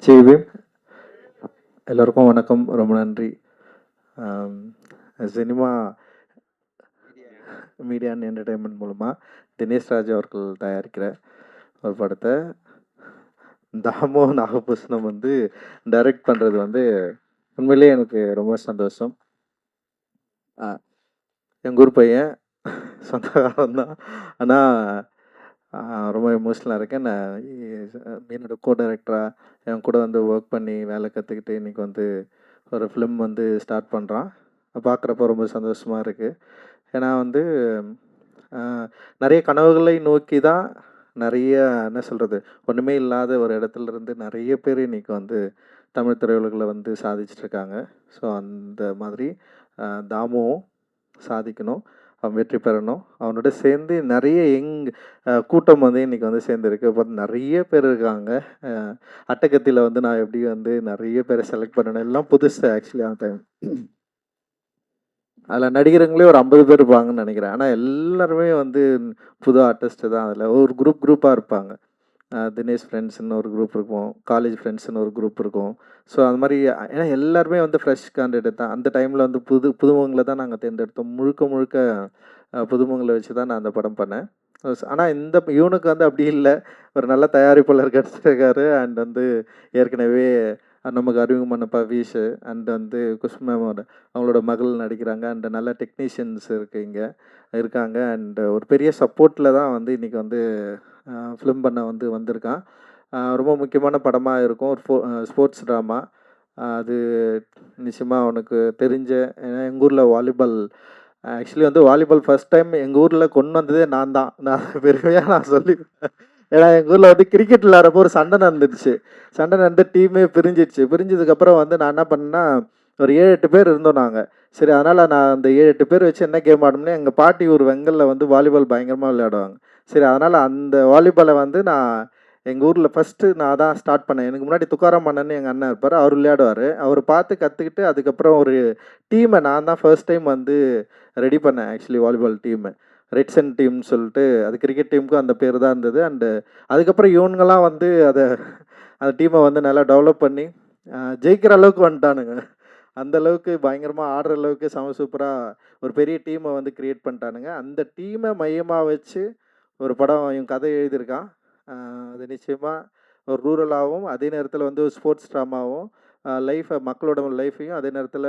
ஜெய்பீம். எல்லோருக்கும் வணக்கம். ரொம்ப நன்றி. ஆம், சினிமா மீடியா அண்ட் என்டர்டெயின்மெண்ட் மூலமாக தினேஷ் ராஜ் அவர்கள் தயாரிக்கிற ஒரு படத்தை தாமோ நாகபூஷணம் டைரக்ட் பண்ணுறது உண்மையிலேயே எனக்கு ரொம்ப சந்தோஷம். எங்கள் ஊர் பையன் சொந்தக்காரன் தான். ஆனால் ரொம்ப எமோஷ்னலாக இருக்கேன். நான் என்னோட கோ டைரக்டராக என் கூட ஒர்க் பண்ணி வேலை கற்றுக்கிட்டு இன்றைக்கி ஒரு ஃபிலிம் ஸ்டார்ட் பண்ணுறான். பார்க்குறப்ப ரொம்ப சந்தோஷமாக இருக்குது. ஏன்னா நிறைய கனவுகளை நோக்கி தான் நிறைய என்ன சொல்கிறது, ஒன்றுமே இல்லாத ஒரு இடத்துலருந்து நிறைய பேர் இன்றைக்கி தமிழ் திரையுலகில் சாதிச்சிட்ருக்காங்க. ஸோ அந்த மாதிரி தாமுவும் சாதிக்கணும், அவன் வெற்றி பெறணும். அவனோட சேர்ந்து நிறைய கூட்டம் இன்றைக்கி சேர்ந்துருக்கு. இப்போ நிறைய பேர் இருக்காங்க. அட்டகத்தியில் நான் எப்படி நிறைய பேரை செலக்ட் பண்ணணும், எல்லாம் புதுசு ஆக்சுவலி அந்த டைம். அதில் நடிகருங்களே ஒரு 50 பேர் இருப்பாங்கன்னு நினைக்கிறேன். ஆனால் எல்லாருமே புது ஆர்டிஸ்ட்டு தான். அதில் ஒரு குரூப்பாக இருப்பாங்க. தினேஷ் ஃப்ரெண்ட்ஸ்னு ஒரு குரூப் இருக்கும், காலேஜ் ஃப்ரெண்ட்ஸ்னு ஒரு குரூப் இருக்கும். ஸோ அது மாதிரி ஏன்னா எல்லாருமே ஃப்ரெஷ் கேண்டிடேட் தான். அந்த டைமில் புதுமுகங்களை தான் நாங்கள் தேர்ந்தெடுத்தோம். முழுக்க முழுக்க புதுமுகங்களை வச்சு தான் நான் அந்த படம் பண்ணேன். ஆனால் இவனுக்கு அப்படி இல்லை. ஒரு நல்ல தயாரிப்பாளர் கிடச்சிருக்காரு. அண்ட் ஏற்கனவே நமக்கு அறிமுகமான பவீஷ் அண்ட் குஷ்பு மேமோட அவங்களோட மகள் நடிக்கிறாங்க. அண்ட் நல்ல டெக்னீஷியன்ஸ் இங்கே இருக்காங்க. அண்ட் ஒரு பெரிய சப்போர்ட்டில் தான் இன்றைக்கி ஃபிலிம் பண்ண வந்திருக்கான். ரொம்ப முக்கியமான படமாக இருக்கும். ஒரு ஸ்போர்ட்ஸ் ட்ராமா. அது நிச்சயமாக அவனுக்கு தெரிஞ்ச, ஏன்னா எங்கள் ஊரில் volleyball actually volleyball first time எங்கள் ஊரில் கொண்டு வந்ததே நான் தான். நான் பெருமையாக நான் சொல்லிப்பேன். ஏன்னா எங்கள் ஊரில் கிரிக்கெட் விளையாடுறப்போ ஒரு சண்டை நடந்துடுச்சு. சண்டை நடந்து டீமே பிரிஞ்சிடுச்சு. பிரிஞ்சதுக்கப்புறம் நான் என்ன பண்ணேன்னா, ஒரு 7-8 பேர் இருந்தோம் நாங்கள். சரி, அதனால் நான் அந்த 7-8 பேர் வச்சு என்ன கேம் ஆடணும்னா, எங்கள் பாட்டி ஊர் வெங்கலில் வாலிபால் பயங்கரமாக விளையாடுவாங்க. சரி, அதனால் அந்த வாலிபாலை நான் எங்கள் ஊரில் ஃபஸ்ட்டு நான் தான் ஸ்டார்ட் பண்ணேன். எனக்கு முன்னாடி துக்காராம் அண்ணன்னு எங்கள் அண்ணன் இருப்பார். அவர் விளையாடுவார். அவர் பார்த்து கற்றுக்கிட்டு அதுக்கப்புறம் ஒரு டீமை நான் தான் ஃபர்ஸ்ட் டைம் ரெடி பண்ணேன். ஆக்சுவலி வாலிபால் டீமு ரெட்சன் டீம்னு சொல்லிட்டு, அது கிரிக்கெட் டீமுக்கும் அந்த பேர் தான் இருந்தது. அண்டு அதுக்கப்புறம் இவனுங்கெல்லாம் அதை அந்த டீமை நல்லா டெவலப் பண்ணி ஜெயிக்கிற அளவுக்கு வந்துட்டானுங்க. அந்த அளவுக்கு பயங்கரமாக ஆடுற அளவுக்கு செம சூப்பராக ஒரு பெரிய டீமை கிரியேட் பண்ணிட்டானுங்க. அந்த டீமை மையமாக வச்சு ஒரு படம் இவன் கதை எழுதியிருக்கான். அது நிச்சயமாக ஒரு ரூரலாகவும், அதே நேரத்தில் ஒரு ஸ்போர்ட்ஸ் ட்ராமாவும், மக்களோட லைஃப்பையும், அதே நேரத்தில்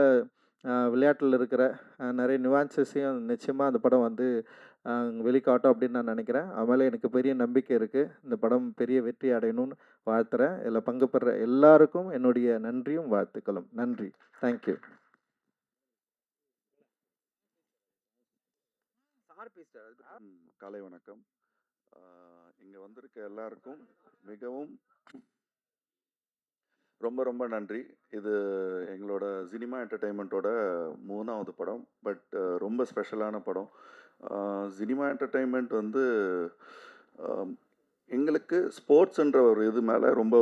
விளையாட்டில் இருக்கிற நிறைய நியூவான்சஸையும் நிச்சயமாக அந்த படம் வெளிக்காட்டும் அப்படின்னு நான் நினைக்கிறேன். அதுமேலே எனக்கு பெரிய நம்பிக்கை இருக்குது. இந்த படம் பெரிய வெற்றி அடையணும்னு வாழ்த்துறேன். இதில் பங்கு பெற எல்லாருக்கும் என்னுடைய நன்றியும் வாழ்த்துக்களும். நன்றி. தேங்க்யூ. காலை வணக்கம். இங்கே வந்திருக்க எல்லாருக்கும் மிகவும் ரொம்ப ரொம்ப நன்றி. இது எங்களோட சினிமா என்டர்டெயின்மெண்ட்டோட 3வது படம். பட் ரொம்ப ஸ்பெஷலான படம். சினிமா என்டர்டெயின்மெண்ட் எங்களுக்கு ஸ்போர்ட்ஸுன்ற ஒரு இது மேலே ரொம்ப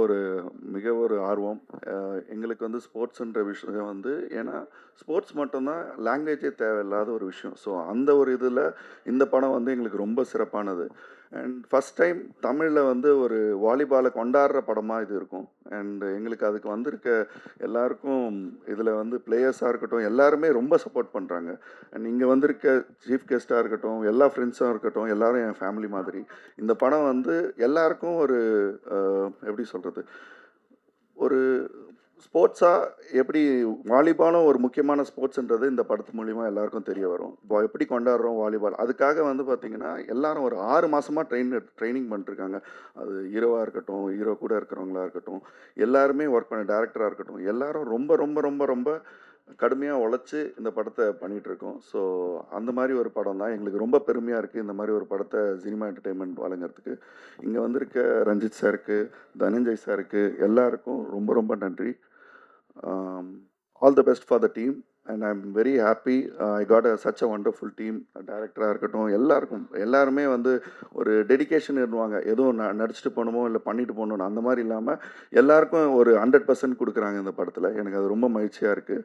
மிக ஒரு ஆர்வம். எங்களுக்கு ஸ்போர்ட்ஸுன்ற விஷயம் ஏன்னா ஸ்போர்ட்ஸ் மட்டும்தான் லாங்குவேஜே தேவையில்லாத ஒரு விஷயம். ஸோ அந்த ஒரு இதில் இந்த படம் எங்களுக்கு ரொம்ப சிறப்பானது. அண்ட் ஃபஸ்ட் டைம் தமிழில் ஒரு வாலிபாலை கொண்டாடுற படமாக இது இருக்கும். அண்ட் எங்களுக்கு அதுக்கு வந்திருக்க எல்லாருக்கும் இதில் பிளேயர்ஸாக இருக்கட்டும், எல்லாருமே ரொம்ப சப்போர்ட் பண்ணுறாங்க. அண்ட் இங்கே வந்திருக்க சீஃப் கெஸ்ட்டாக இருக்கட்டும், எல்லா ஃப்ரெண்ட்ஸாக இருக்கட்டும், எல்லோரும் என் ஃபேமிலி மாதிரி. இந்த படம் எல்லாருக்கும் எப்படி சொல்கிறது, ஒரு ஸ்போர்ட்ஸாக எப்படி வாலிபாலும் ஒரு முக்கியமான ஸ்போர்ட்ஸுன்றது இந்த படத்து மூலிமா எல்லாருக்கும் தெரிய வரும். இப்போ எப்படி கொண்டாடுறோம் வாலிபால், அதுக்காக பார்த்திங்கன்னா எல்லாரும் ஒரு 6 மாதமாக ட்ரைனிங் பண்ணிட்டுருக்காங்க. அது ஹீரோவாக இருக்கட்டும், ஹீரோ கூட இருக்கிறவங்களா இருக்கட்டும், எல்லாருமே ஒர்க் பண்ண டேரக்டராக இருக்கட்டும், எல்லாரும் ரொம்ப ரொம்ப ரொம்ப ரொம்ப கடுமையாக உழைச்சி இந்த படத்தை பண்ணிகிட்ருக்கோம். ஸோ அந்த மாதிரி ஒரு படம் தான் எங்களுக்கு ரொம்ப பெருமையாக இருக்குது. இந்த மாதிரி ஒரு படத்தை சினிமா என்டர்டெயின்மெண்ட் வழங்குறதுக்கு இங்கே வந்திருக்க ரஞ்சித் சாருக்கு, தனஞ்சய் சாருக்கு, எல்லாருக்கும் ரொம்ப ரொம்ப நன்றி. All the best for the team and I'm very happy. I got such a wonderful team. டைரக்டராக இருக்கட்டும், எல்லாருமே ஒரு டெடிக்கேஷன் இருவாங்க. எதுவும் நடிச்சுட்டு போகணுமோ இல்லை பண்ணிட்டு போகணும் அந்த மாதிரி இல்லாமல் எல்லாருக்கும் ஒரு 100% கொடுக்குறாங்க இந்த படத்தில். எனக்கு அது ரொம்ப மகிழ்ச்சியாக இருக்குது.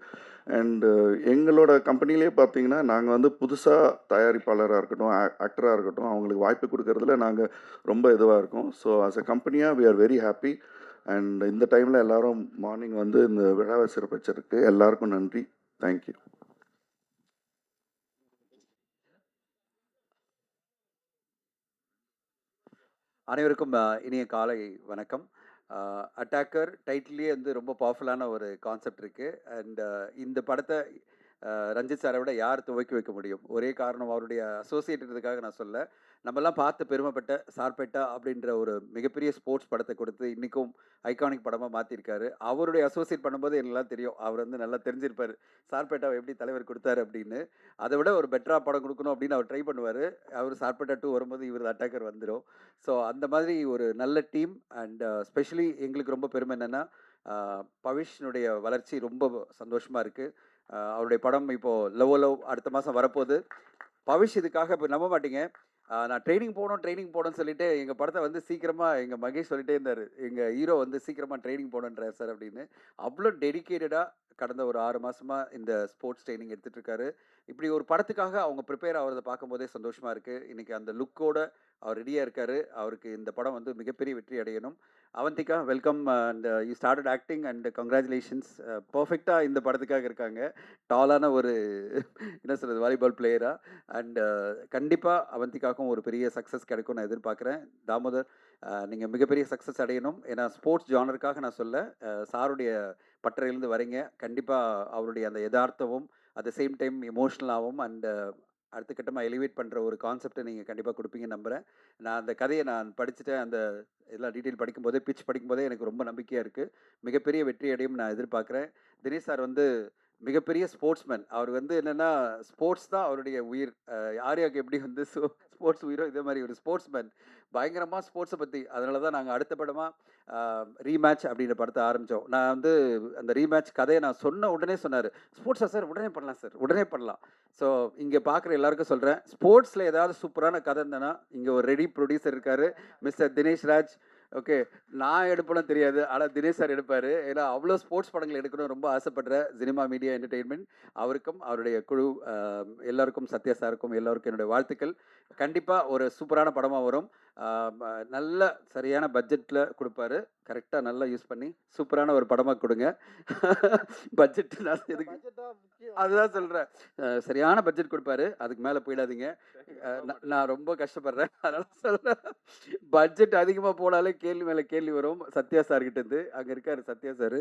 அண்டு எங்களோட கம்பெனிலே பார்த்தீங்கன்னா நாங்கள் புதுசாக தயாரிப்பாளராக இருக்கட்டும், ஆக்டராக இருக்கட்டும், அவங்களுக்கு வாய்ப்பு கொடுக்கறதுல நாங்கள் ரொம்ப இதுவாக இருக்கோம். ஸோ ஆஸ் அ கம்பெனியாக we are very happy. And இந்த டைமில் எல்லாரும் மார்னிங் வந்து இந்த விழாவை சிறப்பிச்சிருக்கு. எல்லாருக்கும் நன்றி. தேங்க்யூ. அனைவருக்கும் இனிய காலை வணக்கம். அட்டாக்கர் டைட்டிலே வந்து ரொம்ப பவர்ஃபுல்லான ஒரு கான்செப்ட் இருக்கு. அண்ட் இந்த படத்தை ரஞ்சித் சாரை விட யார் துவக்கி வைக்க முடியும்? ஒரே காரணம் அவருடைய அசோசியேட்ன்றதுக்காக நான் சொல்ல. நம்மலாம் பார்த்து பெருமைப்பட்ட சார்பேட்டா அப்படின்ற ஒரு மிகப்பெரிய ஸ்போர்ட்ஸ் படத்தை கொடுத்து இன்னைக்கும் ஐகானிக் படமா மாத்திருக்காரு. அவருடைய அசோசியேட் பண்ணும்போது எல்லாம் தெரியும். அவர் வந்து நல்லா தெரிஞ்சிருப்பாரு. சார்பேட்டாவை எப்படி தலைவர் கொடுத்தாரு அப்படின்னு. அதை விட ஒரு பெட்டரா படம் கொடுக்கணும் அப்படின்னு அவர் ட்ரை பண்ணுவாரு. அவர் சார்பேட்டா 2 வரும்போது இவர் அட்டாக்கர் வந்துரும். ஸோ அந்த மாதிரி ஒரு நல்ல டீம் அண்ட் ஸ்பெஷலி எங்களுக்கு ரொம்ப பெருமை என்னன்னா, பவிஷ்னுடைய வளர்ச்சி ரொம்ப சந்தோஷமா இருக்கு. அவருடைய படம் இப்போ லவ் லவ் அடுத்த மாதம் வரப்போகுது. பவிஷ் இதுக்காக இப்போ நம்ப மாட்டீங்க. நான் ட்ரெயினிங் போகணும்னு சொல்லிட்டு எங்கள் படத்தை வந்து சீக்கிரமாக எங்கள் மகேஷ் சொல்லிட்டே இருந்தார். எங்கள் ஹீரோ வந்து சீக்கிரமாக ட்ரைனிங் போகணுன்றார் சார் அப்படின்னு. அவ்வளோ டெடிக்கேட்டடாக கடந்த ஒரு 6 மாதமாக இந்த ஸ்போர்ட்ஸ் ட்ரைனிங் எடுத்துகிட்டு இருக்காரு. இப்படி ஒரு படத்துக்காக அவங்க ப்ரிப்பேர் ஆகிறத பார்க்கும்போதே சந்தோஷமாக இருக்குது. இன்றைக்கி அந்த லுக்கோட அவர் ரெடியாக இருக்கார். அவருக்கு இந்த படம் வந்து மிகப்பெரிய வெற்றி அடையணும். Avantika welcome and you started acting and congratulations. பர்ஃபெக்டாக இந்த படத்துக்காக இருக்காங்க. டாலான ஒரு என்ன சொல்கிறது வாலிபால் பிளேயராக. அண்ட் கண்டிப்பாக அவந்திகாவுக்கும் ஒரு பெரிய சக்ஸஸ் கிடைக்கும் நான் எதிர்பார்க்குறேன். தாமோதர் நீங்கள் மிகப்பெரிய சக்ஸஸ் அடையணும். ஏன்னா ஸ்போர்ட்ஸ் ஜானருக்காக நான் சொல்ல, சாருடைய பட்டறையிலேருந்து வரீங்க. கண்டிப்பாக அவருடைய அந்த யதார்த்தமும் அட் த சேம் டைம் எமோஷ்னலாகவும் அண்ட் அடுத்த கட்டமாக எலிவேட் பண்ணுற ஒரு கான்செப்டை நீங்கள் கண்டிப்பாக கொடுப்பீங்கன்னு நம்புகிறேன். நான் அந்த கதையை நான் படிச்சுட்டேன். அந்த எல்லா டீட்டெயில் படிக்கும்போதே பிச் படிக்கும்போதே எனக்கு ரொம்ப நம்பிக்கையாக இருக்குது. மிகப்பெரிய வெற்றி அடையும் நான் எதிர்பார்க்குறேன். தினேஷ் சார் வந்து மிகப்பெரிய ஸ்போர்ட்ஸ்மேன். அவர் வந்து என்னென்னா ஸ்போர்ட்ஸ் தான் அவருடைய உயிர். ஆர்யாவுக்கு எப்படி வந்து ஸ்போர்ட்ஸ் உயிரோ இதே மாதிரி ஒரு ஸ்போர்ட்ஸ்மேன். பயங்கரமாக ஸ்போர்ட்ஸை பற்றி. அதனால தான் நாங்கள் அடுத்த படமாக ரீமேட்ச் அப்படின்ற படத்தை ஆரம்பித்தோம். நான் வந்து அந்த ரீமேட்ச் கதையை நான் சொன்ன உடனே சொன்னார், ஸ்போர்ட்ஸா சார் உடனே பண்ணலாம் சார், உடனே பண்ணலாம். ஸோ இங்கே பார்க்குற எல்லாருக்கும் சொல்கிறேன், ஸ்போர்ட்ஸில் ஏதாவது சூப்பரான கதை இருந்தேன்னா இங்கே ஒரு ரெடி ப்ரொடியூசர் இருக்கார், மிஸ்டர் தினேஷ் ராஜ். ஓகே, நான் எடுப்பேன்னு தெரியாது, ஆனால் தினேஷ் சார் எடுப்பார். ஏன்னா அவ்வளோ ஸ்போர்ட்ஸ் படங்கள் எடுக்கணும் ரொம்ப ஆசைப்படுற சினிமா மீடியா என்டர்டெயின்மெண்ட் அவருக்கும் அவருடைய குழு எல்லாருக்கும் சத்யா சாருக்கும் எல்லோருக்கும் என்னுடைய வாழ்த்துக்கள். கண்டிப்பாக ஒரு சூப்பரான படமாக வரும். நல்ல சரியான பட்ஜெட்டில் கொடுப்பாரு. கரெக்டாக நல்லா யூஸ் பண்ணி சூப்பரான ஒரு படமாக கொடுங்க. பட்ஜெட் நான் எதுக்கு அதுதான் சொல்கிறேன். சரியான பட்ஜெட் கொடுப்பாரு. அதுக்கு மேலே போயிடாதீங்க. நான் ரொம்ப கஷ்டப்படுறேன். அதனால சொல்கிறேன், பட்ஜெட் அதிகமாக போனாலே கேள்வி மேலே கேள்வி வரும். சத்யா சார்கிட்டேருந்து அங்கே இருக்கார் சத்யா சார்.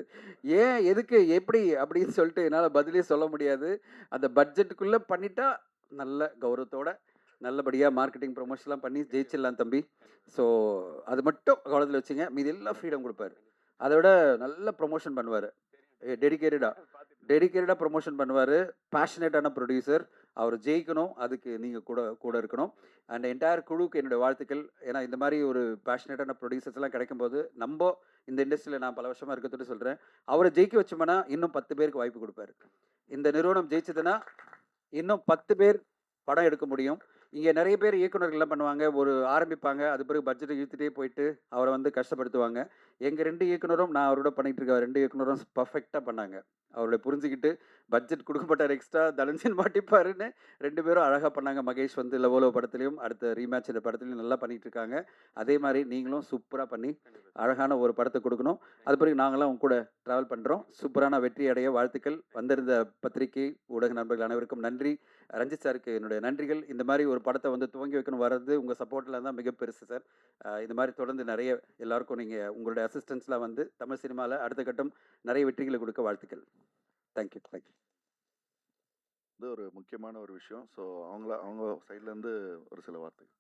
ஏன் எதுக்கு எப்படி அப்படின்னு சொல்லிட்டு என்னால் பதிலே சொல்ல முடியாது. அந்த பட்ஜெட்டுக்குள்ளே பண்ணிட்டா நல்ல கௌரவத்தோட நல்லபடியாக மார்க்கெட்டிங் ப்ரொமோஷன்லாம் பண்ணி ஜெயிச்சிடலாம் தம்பி. ஸோ அது மட்டும் கவனத்தில் வச்சுங்க. மீதி எல்லாம் ஃப்ரீடம் கொடுப்பாரு. அதை விட நல்ல ப்ரொமோஷன் பண்ணுவார். டெடிக்கேட்டடாக ப்ரொமோஷன் பண்ணுவார். பேஷனேட்டான ப்ரொடியூசர். அவர் ஜெயிக்கணும், அதுக்கு நீங்கள் கூட கூட இருக்கணும். அண்ட் என்டையர் குழுவுக்கு என்னுடைய வாழ்த்துக்கள். ஏன்னா இந்த மாதிரி ஒரு பேஷனேட்டான ப்ரொடியூசர்ஸ்லாம் கிடைக்கும்போது நம்ம இந்த இண்டஸ்ட்ரியில் நான் பல வருஷமாக இருக்கிறது சொல்கிறேன், அவரை ஜெயிக்க வச்சோம்னா இன்னும் 10 பேருக்கு வாய்ப்பு கொடுப்பாரு. இந்த நிறுவனம் ஜெயிச்சதுன்னா இன்னும் 10 பேர் படம் எடுக்க முடியும். இங்கே நிறைய பேர் இயக்குனர்கள்லாம் பண்ணுவாங்க, ஒரு ஆரம்பிப்பாங்க, அது பிறகு பட்ஜெட்டை இழுத்துட்டே போயிட்டு அவரை வந்து கஷ்டப்படுத்துவாங்க. எங்கள் 2 இயக்குனரும் நான் அவரோட பண்ணிகிட்டு இருக்க 2 இயக்குனரும் பர்ஃபெக்டாக பண்ணாங்க. அவரோட புரிஞ்சுக்கிட்டு பட்ஜெட் கொடுக்கப்பட்டார் எக்ஸ்ட்ரா, தனஞ்சன் மாட்டிப்பாருன்னு 2 பேரும் அழகாக பண்ணாங்க. மகேஷ் வந்து லவோலோ படத்துலையும் அடுத்த ரீமேட்ச் இந்த படத்துலையும் நல்லா பண்ணிகிட்டு இருக்காங்க. அதே மாதிரி நீங்களும் சூப்பராக பண்ணி அழகான ஒரு படத்தை கொடுக்கணும். அது பிறகு நாங்களாம் உங்க கூட ட்ராவல் பண்ணுறோம். சூப்பரான வெற்றி அடைய வாழ்த்துக்கள். வந்திருந்த பத்திரிகை ஊடக நண்பர்கள் அனைவருக்கும் நன்றி. ரஞ்சித் சாருக்கு என்னுடைய நன்றிகள். இந்த மாதிரி ஒரு படத்தை வந்து துவங்கி வைக்கணும் வர்றது உங்கள் சப்போர்ட்டில் தான் மிக பெருசு சார். இந்த மாதிரி தொடர்ந்து நிறைய எல்லாருக்கும் நீங்கள் உங்களுடைய அசிஸ்டன்ஸ்லாம் வந்து தமிழ் சினிமாவில் அடுத்த கட்டம் நிறைய வெற்றிகளை கொடுக்க வாழ்த்துக்கள். தேங்க்யூ. இது ஒரு முக்கியமான ஒரு விஷயம். ஸோ அவங்க சைட்லேருந்து ஒரு சில வார்த்தைகள்.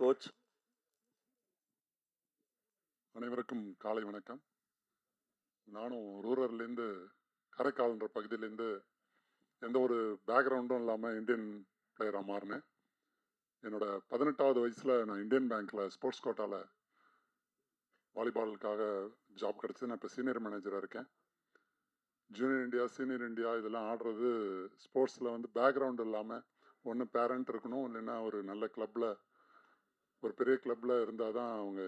கோச். அனைவருக்கும் காலை வணக்கம். நானும் ரூரல்லேருந்து காரைக்கால்ன்ற பகுதியிலேருந்து எந்த ஒரு பேக்ரவுண்டும் இல்லாமல் இந்தியன் பிளேயராக மாறினேன். என்னோட 18வது வயசில் நான் இந்தியன் பேங்க்கில் ஸ்போர்ட்ஸ் கோட்டாவில் வாலிபாலுக்காக ஜாப் கிடச்சி நான் இப்போ சீனியர் மேனேஜராக இருக்கேன். ஜூனியர் இந்தியா, சீனியர் இந்தியா இதெல்லாம் ஆடுறது ஸ்போர்ட்ஸில் வந்து பேக்ரவுண்டு இல்லாமல் ஒன்று பேரண்ட் இருக்கணும், இல்லைன்னா ஒரு நல்ல கிளப்பில் ஒரு பெரிய கிளப்பில் இருந்தால் தான் அவங்க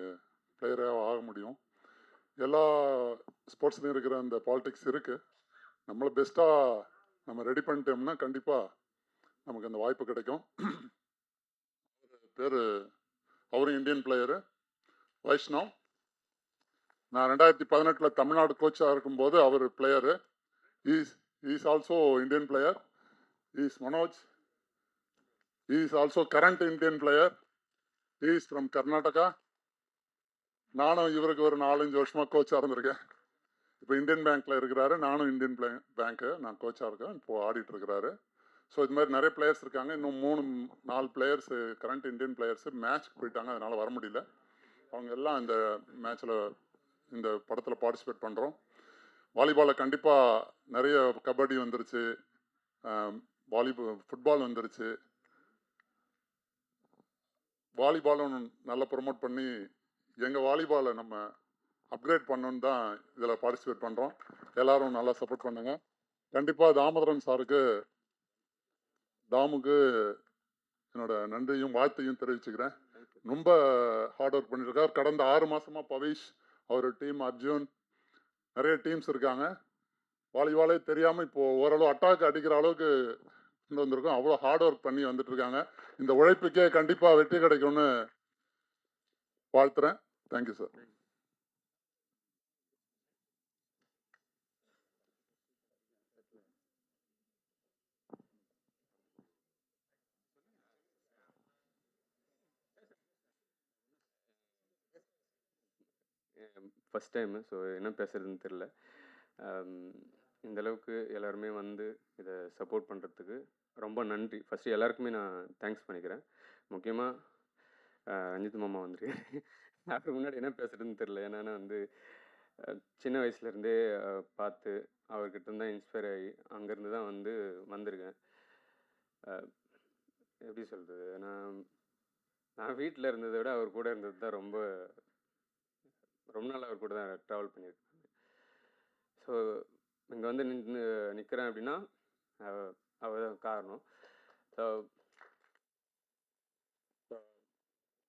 பிளேயராக ஆக முடியும். எல்லா ஸ்போர்ட்ஸ்லையும் இருக்கிற அந்த பாலிடிக்ஸ் இருக்குது. நம்மளை பெஸ்ட்டாக நம்ம ரெடி பண்ணிட்டோம்னா கண்டிப்பாக நமக்கு அந்த வாய்ப்பு கிடைக்கும். பேர் அவரும் இந்தியன் பிளேயரு வைஷ்ணவ். நான் 2018 தமிழ்நாடு கோச்சாக இருக்கும்போது அவர் player. Is also Indian player. Is Manoj. Is also current Indian player. Is from Karnataka. நானும் இவருக்கு ஒரு 4-5 வருஷமாக கோச்சாக இருந்திருக்கேன். இப்போ இந்தியன் பேங்க்கில் இருக்கிறாரு. நானும் இந்தியன் பேங்க்கு நான் கோச்சாக இருக்கேன். இப்போது ஆடிட்டு இருக்கிறாரு. ஸோ இது மாதிரி நிறைய பிளேயர்ஸ் இருக்காங்க. இன்னும் 3-4 பிளேயர்ஸு கரண்ட் இந்தியன் பிளேயர்ஸு மேட்ச்க்கு போயிட்டாங்க. அதனால் வர முடியல. அவங்க எல்லாம் இந்த மேட்ச்சில் இந்த படத்தில் பார்ட்டிசிபேட் பண்ணுறோம். வாலிபாலில் கண்டிப்பாக நிறைய கபடி வந்துருச்சு, ஃபுட்பால் வந்துருச்சு. வாலிபாலும் நல்லா ப்ரொமோட் பண்ணி எங்கள் வாலிபாலை நம்ம அப்கிரேட் பண்ணணுன்னு தான் இதில் பார்ட்டிசிபேட் பண்ணுறோம். எல்லோரும் நல்லா சப்போர்ட் பண்ணுங்க. கண்டிப்பாக தாமோதரன் சாருக்கு, தாமுக்கு என்னோட நன்றியும் வாழ்த்தையும் தெரிவிச்சுக்கிறேன். ரொம்ப ஹார்ட் ஒர்க் பண்ணியிருக்கார். கடந்த 6 மாதமாக பவிஷ், அவர் டீம் அர்ஜுன், நிறைய டீம்ஸ் இருக்காங்க. வாலிபாலே தெரியாமல் இப்போது ஓரளவு அட்டாக் அடிக்கிற அளவுக்கு கொண்டு வந்திருக்கோம். அவ்வளோ ஹார்ட் ஒர்க் பண்ணி வந்துட்டுருக்காங்க. இந்த உழைப்புக்கே கண்டிப்பாக வெற்றி கிடைக்கும்னு வாழ்த்துறேன். Thank you sir. First time, so என்ன பேசுகிறதுன்னு தெரில. இந்தளவுக்கு எல்லாருமே வந்து இதை சப்போர்ட் பண்ணுறதுக்கு ரொம்ப நன்றி. ஃபஸ்ட்டு எல்லாருக்குமே நான் தேங்க்ஸ் பண்ணிக்கிறேன். முக்கியமாக ரஞ்சித் மாமா வந்துருக்காரு. அதுக்கு முன்னாடி என்ன பேசுகிறதுன்னு தெரில. ஏன்னா வந்து சின்ன வயசுலேருந்தே பார்த்து அவர்கிட்ட தான் இன்ஸ்பயர் ஆகி அங்கேருந்து தான் வந்து வந்திருக்கேன். எப்படி சொல்கிறது, நான் வீட்டில் இருந்ததை விட அவர் கூட இருந்தது தான் ரொம்ப நாள் அவர் கூட தான் ட்ராவல் பண்ணியிருக்கேன். ஸோ இங்கே வந்து நிற்கிறேன் அப்படின்னா அவர் தான் காரணம். ஸோ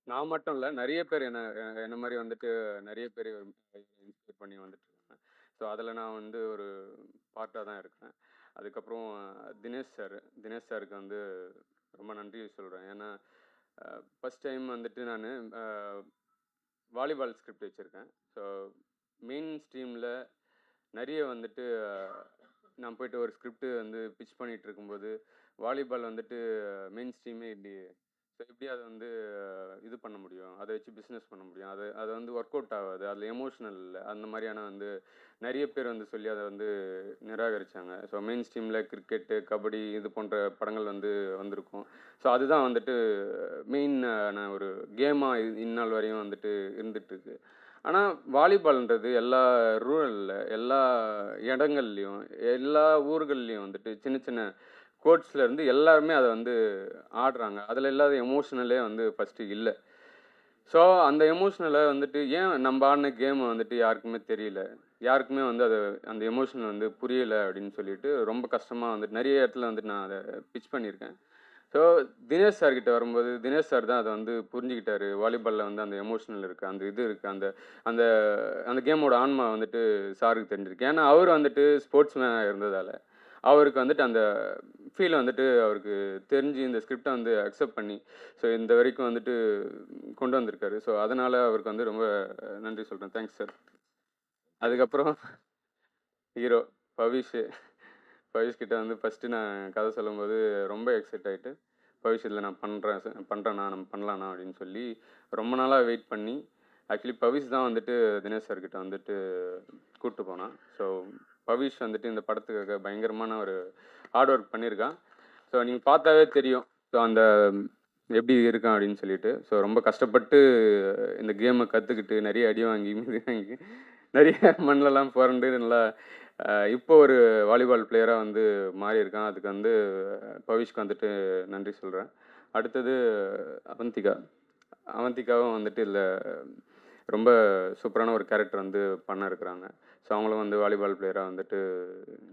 நான் மட்டும் இல்லை, நிறைய பேர் என்ன மாதிரி வந்துட்டு நிறைய பேர் இன்ஸ்பயர் பண்ணி வந்துட்டுருக்காங்க. ஸோ அதில் நான் வந்து ஒரு பார்ட்டாக தான் இருக்கேன். அதுக்கப்புறம் தினேஷ் சாருக்கு வந்து ரொம்ப நன்றி சொல்கிறேன். ஏன்னா ஃபஸ்ட் டைம் வந்துட்டு நான் வாலிபால் ஸ்கிரிப்ட் வச்சுருக்கேன். ஸோ மெயின் ஸ்ட்ரீமில் நிறைய வந்துட்டு நான் போய்ட்டு ஒரு ஸ்கிரிப்டு வந்து பிச் பண்ணிகிட்டு இருக்கும்போது வாலிபால் வந்துட்டு மெயின் ஸ்ட்ரீமே எப்படி அதை வந்து இது பண்ண முடியும், அதை வச்சு பிஸ்னஸ் பண்ண முடியும், அது வந்து ஒர்க் அவுட் ஆகாது, அதில் எமோஷ்னல் இல்லை, அந்த மாதிரியான வந்து நிறைய பேர் வந்து சொல்லி அதை வந்து நிராகரித்தாங்க. ஸோ மெயின் ஸ்ட்ரீமில் கிரிக்கெட்டு, கபடி இது போன்ற படங்கள் வந்து வந்திருக்கும். ஸோ அதுதான் வந்துட்டு மெயினான ஒரு கேமாக இந்நாள் வரையும் வந்துட்டு இருந்துகிட்ருக்கு. ஆனால் வாலிபால்ன்றது எல்லா ரூரலில், எல்லா இடங்கள்லையும், எல்லா ஊர்கள்லேயும் வந்துட்டு சின்ன சின்ன கோட்ஸ்லேருந்து எல்லாருமே அதை வந்து ஆடுறாங்க. அதில் இல்லாத எமோஷ்னலே வந்து ஃபஸ்ட்டு இல்லை. ஸோ அந்த எமோஷ்னலை வந்துட்டு ஏன் நம்ம ஆடின கேமை வந்துட்டு யாருக்குமே தெரியல, யாருக்குமே வந்து அந்த எமோஷனல் வந்து புரியலை அப்படின்னு சொல்லிட்டு ரொம்ப கஷ்டமாக வந்துட்டு நிறைய இடத்துல வந்துட்டு நான் அதை பிச் பண்ணியிருக்கேன். ஸோ தினேஷ் சார்கிட்ட வரும்போது தினேஷ் சார் தான் அதை வந்து புரிஞ்சுக்கிட்டாரு. வாலிபாலில் வந்து அந்த எமோஷ்னல் இருக்குது, அந்த இது இருக்குது, அந்த அந்த அந்த கேமோட ஆன்மா வந்துட்டு சாருக்கு தெரிஞ்சிருக்கு. ஏன்னா அவர் வந்துட்டு ஸ்போர்ட்ஸ் மேனாக இருந்ததால் அவருக்கு வந்துட்டு அந்த ஃபீல் வந்துட்டு அவருக்கு தெரிஞ்சு இந்த ஸ்கிரிப்டை வந்து அக்செப்ட் பண்ணி ஸோ இந்த வரைக்கும் வந்துட்டு கொண்டு வந்திருக்காரு. ஸோ அதனால் அவருக்கு வந்து ரொம்ப நன்றி சொல்கிறேன். Thanks sir. அதுக்கப்புறம் ஹீரோ பவிஷ் கிட்ட வந்து ஃபஸ்ட்டு நான் கதை சொல்லும்போது ரொம்ப எக்ஸைட் ஆகிட்டு, பவிஷ் இதில் நான் பண்ணுறேண்ணா, நம்ம பண்ணலாண்ணா அப்படின்னு சொல்லி ரொம்ப நாளாக வெயிட் பண்ணி, ஆக்சுவலி பவிஷ் தான் வந்துட்டு தினேஷ் சார்கிட்ட வந்துட்டு கூப்பிட்டு போனான். ஸோ பவிஷ் வந்துட்டு இந்த படத்துக்காக பயங்கரமான ஒரு ஹார்ட் ஒர்க் பண்ணியிருக்கான். ஸோ நீங்கள் பார்த்தாவே தெரியும் ஸோ அந்த எப்படி இருக்கான் அப்படின்னு சொல்லிட்டு. ஸோ ரொம்ப கஷ்டப்பட்டு இந்த கேமை கற்றுக்கிட்டு நிறைய அடி வாங்கி நிறைய மண்ணிலலாம் புரண்டு நல்லா இப்போ ஒரு வாலிபால் பிளேயராக வந்து மாறி இருக்கான். அதுக்கு வந்து பவிஷ்க்கு வந்துட்டு நன்றி சொல்கிறேன். அடுத்தது அவந்திகாவும் வந்துட்டு இதில் ரொம்ப சூப்பரான ஒரு கேரக்டர் வந்து பண்ண இருக்கிறாங்க. ஸோ அவங்களும் வந்து வாலிபால் பிளேயராக வந்துட்டு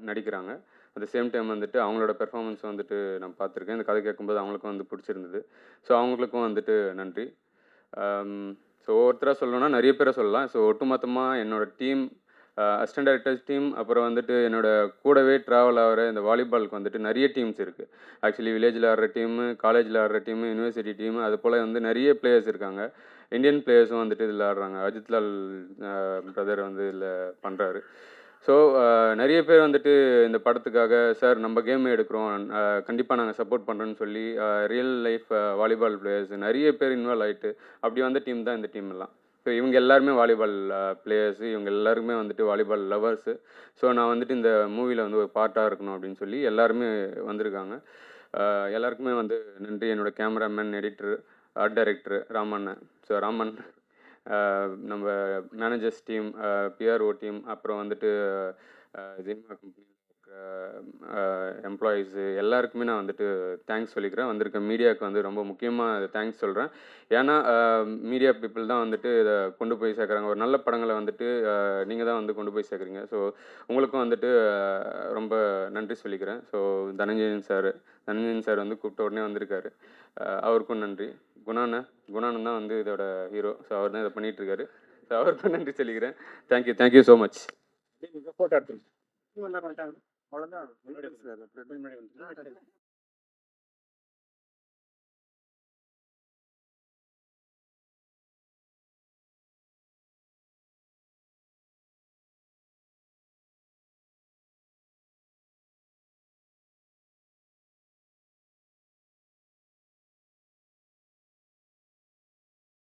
நடிக்கிறாங்க. அட் சேம் டைம் வந்துட்டு அவங்களோட பெர்ஃபார்மன்ஸ் வந்துட்டு நான் பார்த்துருக்கேன். இந்த கதை கேட்கும்போது அவங்களுக்கும் வந்து பிடிச்சிருந்தது. ஸோ அவங்களுக்கும் வந்துட்டு நன்றி. ஸோ ஒவ்வொருத்தராக சொல்லணும்னா நிறைய பேரை சொல்லலாம். ஸோ ஒட்டுமொத்தமாக என்னோடய டீம், அசிஸ்டன்ட் டைரக்டர்ஸ் டீம், அப்புறம் வந்துட்டு என்னோடய கூடவே ட்ராவல் ஆகிற இந்த வாலிபாலுக்கு வந்துட்டு நிறைய டீம்ஸ் இருக்குது. ஆக்சுவலி வில்லேஜில் ஆடுற டீமு, காலேஜில் ஆடுற டீமு, யூனிவர்சிட்டி டீமு, அது போல் வந்து நிறைய பிளேயர்ஸ் இருக்காங்க. இந்தியன் பிளேயர்ஸும் வந்துட்டு இதில் ஆடுறாங்க. அஜித்லால் பிரதர் வந்து இதில் பண்ணுறாரு. ஸோ நிறைய பேர் வந்துட்டு இந்த படத்துக்காக சார் நம்ம கேம் எடுக்கிறோம், கண்டிப்பாக நாங்கள் சப்போர்ட் பண்ணுறோன்னு சொல்லி ரியல் லைஃப் வாலிபால் பிளேயர்ஸ் நிறைய பேர் இன்வால்வ் ஆகிட்டு அப்படி வந்த டீம் தான் இந்த டீம் எல்லாம். ஸோ இவங்க எல்லாருமே வாலிபால் பிளேயர்ஸு, இவங்க எல்லாருமே வந்துட்டு வாலிபால் லவர்ஸு. ஸோ நான் வந்துட்டு இந்த மூவியில் வந்து ஒரு பார்ட்டாக இருக்கணும் அப்படின்னு சொல்லி எல்லாருமே வந்திருக்காங்க. எல்லாருக்குமே வந்து நன்றி. என்னோட கேமராமேன், எடிட்டர், ஆர்ட் டைரக்டர் ராமண்ணன். ஸோ ராமன், நம்ம மேனேஜர்ஸ் டீம், பிஆர்ஓ டீம், அப்புறம் வந்துட்டு சினிமா கம்பெனியில் இருக்கிற எம்ப்ளாயீஸு எல்லாருக்குமே நான் வந்துட்டு தேங்க்ஸ் சொல்லிக்கிறேன். வந்திருக்க மீடியாவுக்கு வந்து ரொம்ப முக்கியமாக தேங்க்ஸ் சொல்கிறேன். ஏன்னா மீடியா பீப்புள் தான் வந்துட்டு இதை கொண்டு போய் சேர்க்குறாங்க. ஒரு நல்ல படங்களை வந்துட்டு நீங்கள் தான் வந்து கொண்டு போய் சேர்க்குறீங்க. ஸோ உங்களுக்கும் வந்துட்டு ரொம்ப நன்றி சொல்லிக்கிறேன். ஸோ தனஞ்சயன் சார் வந்து கூப்பிட்ட உடனே வந்திருக்காரு. அவருக்கும் நன்றி. குணானன் தான் வந்து இதோட ஹீரோ. ஸோ அவர் தான் இதை பண்ணிகிட்ருக்காரு. ஸோ அவருக்கும் நன்றி சொல்லிக்கிறேன். Thank you so much. ஃபோட்டோ எடுத்துருங்க.